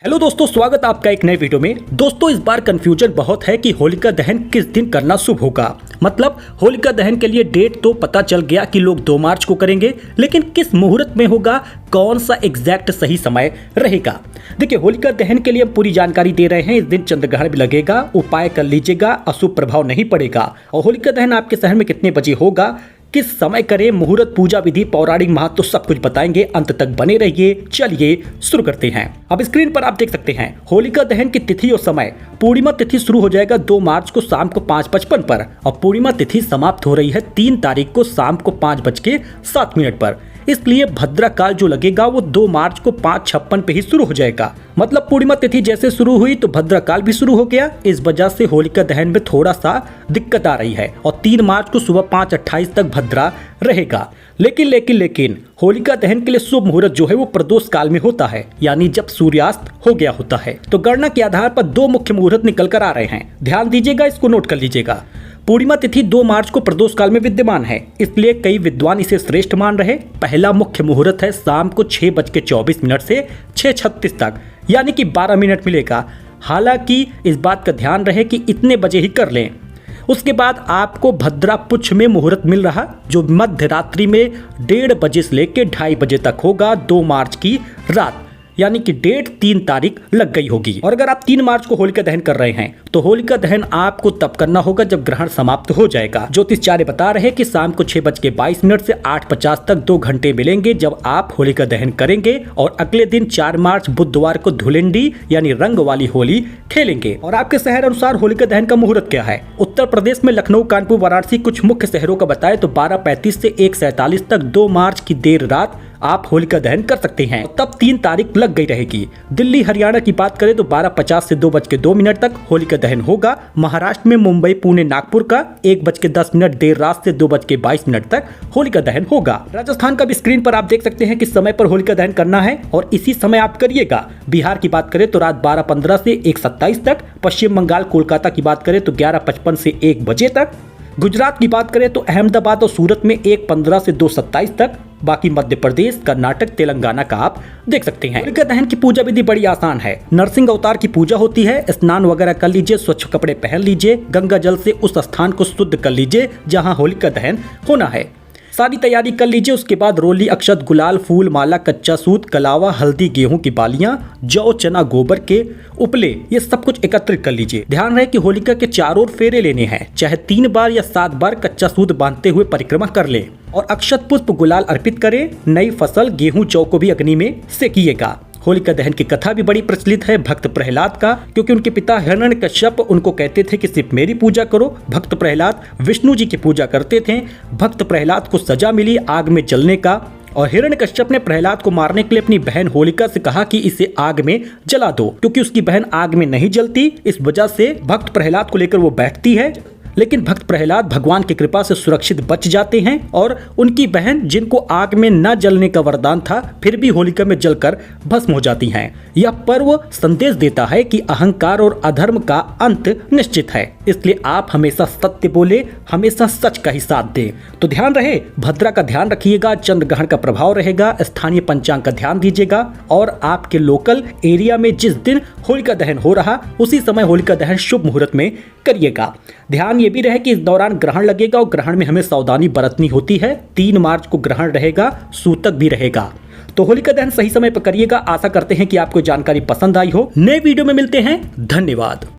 Hello दोस्तों, स्वागत आपका एक नए वीडियो में। दोस्तों, इस बार कंफ्यूजन बहुत है कि होलिका दहन किस दिन करना शुभ होगा। मतलब होलिका दहन के लिए डेट तो पता चल गया कि लोग 2 मार्च को करेंगे, लेकिन किस मुहूर्त में होगा, कौन सा एग्जैक्ट सही समय रहेगा। देखिए, होलिका दहन के लिए हम पूरी जानकारी दे रहे हैं। इस दिन चंद्रग्रहण भी लगेगा, उपाय कर लीजिएगा, अशुभ प्रभाव नहीं पड़ेगा। और होलिका दहन आपके शहर में कितने बजे होगा, किस समय करें, मुहूर्त, पूजा विधि, पौराणिक महत्व तो सब कुछ बताएंगे। अंत तक बने रहिए। चलिए शुरू करते हैं। अब स्क्रीन पर आप देख सकते हैं होलिका दहन की तिथि और समय। पूर्णिमा तिथि शुरू हो जाएगा 2 मार्च को शाम को 5:55 पर और पूर्णिमा तिथि समाप्त हो रही है 3 तारीख को शाम को 5:07 पर। इसलिए भद्रा काल जो लगेगा वो 2 मार्च को 5:56 पे ही शुरू हो जाएगा। मतलब पूर्णिमा तिथि जैसे शुरू हुई तो भद्रा काल भी शुरू हो गया। इस वजह से होलिका दहन में थोड़ा सा दिक्कत आ रही है और 3 मार्च को सुबह 5:28 तक भद्रा रहेगा। लेकिन होलिका दहन के लिए शुभ मुहूर्त जो है वो प्रदोष काल में होता है, यानी जब सूर्यास्त हो गया होता है। तो गणना के आधार पर 2 मुख्य मुहूर्त निकल कर आ रहे हैं। ध्यान दीजिएगा, इसको नोट कर लीजिएगा। पूर्णिमा तिथि 2 मार्च को प्रदोष काल में विद्यमान है, इसलिए कई विद्वान इसे श्रेष्ठ मान रहे। पहला मुख्य मुहूर्त है शाम को 6:24 से 6:36 तक, यानी कि 12 मिनट मिलेगा। हालांकि इस बात का ध्यान रहे कि इतने बजे ही कर लें। उसके बाद आपको भद्रा पुच्छ में मुहूर्त मिल रहा, जो मध्य रात्रि में 1:30 बजे से लेकर 2:30 बजे तक होगा 2 मार्च की रात, यानी कि डेट 3 तारीख लग गई होगी। और अगर आप 3 मार्च को होलिका दहन कर रहे हैं तो होलिका दहन आपको तब करना होगा जब ग्रहण समाप्त हो जाएगा। ज्योतिषाचार्य बता रहे हैं कि शाम को 6:22 से 8:50 तक 2 घंटे मिलेंगे जब आप होलिका दहन करेंगे। और अगले दिन 4 मार्च बुधवार को धुलेंडी यानी रंग वाली होली खेलेंगे। और आपके शहर अनुसार होलिका दहन का मुहूर्त क्या है? उत्तर प्रदेश में लखनऊ, कानपुर, वाराणसी, कुछ मुख्य शहरों का बताए तो 12:35 से 1:47 तक 2 मार्च की देर रात आप होलिका दहन कर सकते हैं। तब 3 तारीख लग गई रहेगी। दिल्ली, हरियाणा की बात करें तो 12:50 से 2:02 तक होलिका दहन होगा। महाराष्ट्र में मुंबई, पुणे, नागपुर का 1:10 देर रात से 2:22 तक होलिका दहन होगा। राजस्थान का भी स्क्रीन पर आप देख सकते हैं किस समय पर होलिका दहन करना है और इसी समय आप करिएगा। बिहार की बात करें तो रात 12:15 से 1:27 तक। पश्चिम बंगाल, कोलकाता की बात करें तो 11:55 से 1 बजे तक। गुजरात की बात करें तो अहमदाबाद और सूरत में 1:15 से 2:27 तक। बाकी मध्य प्रदेश, कर्नाटक, तेलंगाना का आप देख सकते हैं। होलिका दहन की पूजा विधि बड़ी आसान है। नरसिंह अवतार की पूजा होती है। स्नान वगैरह कर लीजिए, स्वच्छ कपड़े पहन लीजिए, गंगा जल से उस स्थान को शुद्ध कर लीजिए जहां होलिका दहन होना है। सारी तैयारी कर लीजिए। उसके बाद रोली, अक्षत, गुलाल, फूल, माला, कच्चा सूत, कलावा, हल्दी, गेहूं की बालियां, जौ, चना, गोबर के उपले, ये सब कुछ एकत्रित कर लीजिए। ध्यान रहे कि होलिका के चारों ओर फेरे लेने हैं, चाहे 3 बार या 7 बार कच्चा सूत बांधते हुए परिक्रमा कर ले। और अक्षत, पुष्प, गुलाल अर्पित करें। नई फसल, गेहूं, जौ को भी अग्नि में सेकिएगा। होलिका दहन की कथा भी बड़ी प्रचलित है भक्त प्रहलाद का, क्योंकि उनके पिता हिरण्यकश्यप उनको कहते थे कि सिर्फ मेरी पूजा करो। भक्त प्रहलाद विष्णु जी की पूजा करते थे। भक्त प्रहलाद को सजा मिली आग में जलने का और हिरण्यकश्यप ने प्रहलाद को मारने के लिए अपनी बहन होलिका से कहा कि इसे आग में जला दो, क्योंकि उसकी बहन आग में नहीं जलती। इस वजह से भक्त प्रहलाद को लेकर वो बैठती है, लेकिन भक्त प्रहलाद भगवान की कृपा से सुरक्षित बच जाते हैं और उनकी बहन, जिनको आग में न जलने का वरदान था, फिर भी होलिका में जलकर भस्म हो जाती हैं। यह पर्व संदेश देता है कि अहंकार और अधर्म का अंत निश्चित है, इसलिए आप हमेशा सत्य बोले, हमेशा सच का ही साथ दें। तो ध्यान रहे, भद्रा का ध्यान रखिएगा, चंद्र ग्रहण का प्रभाव रहेगा, स्थानीय पंचांग का ध्यान दीजिएगा और आपके लोकल एरिया में जिस दिन होलिका दहन हो रहा उसी समय होलिका दहन शुभ मुहूर्त में करिएगा। ध्यान ये भी रहे कि इस दौरान ग्रहण लगेगा और ग्रहण में हमें सावधानी बरतनी होती है। 3 मार्च को ग्रहण रहेगा, सूतक भी रहेगा। तो होलिका दहन सही समय पर करिएगा। आशा करते हैं कि आपको जानकारी पसंद आई हो। नए वीडियो में मिलते हैं। धन्यवाद।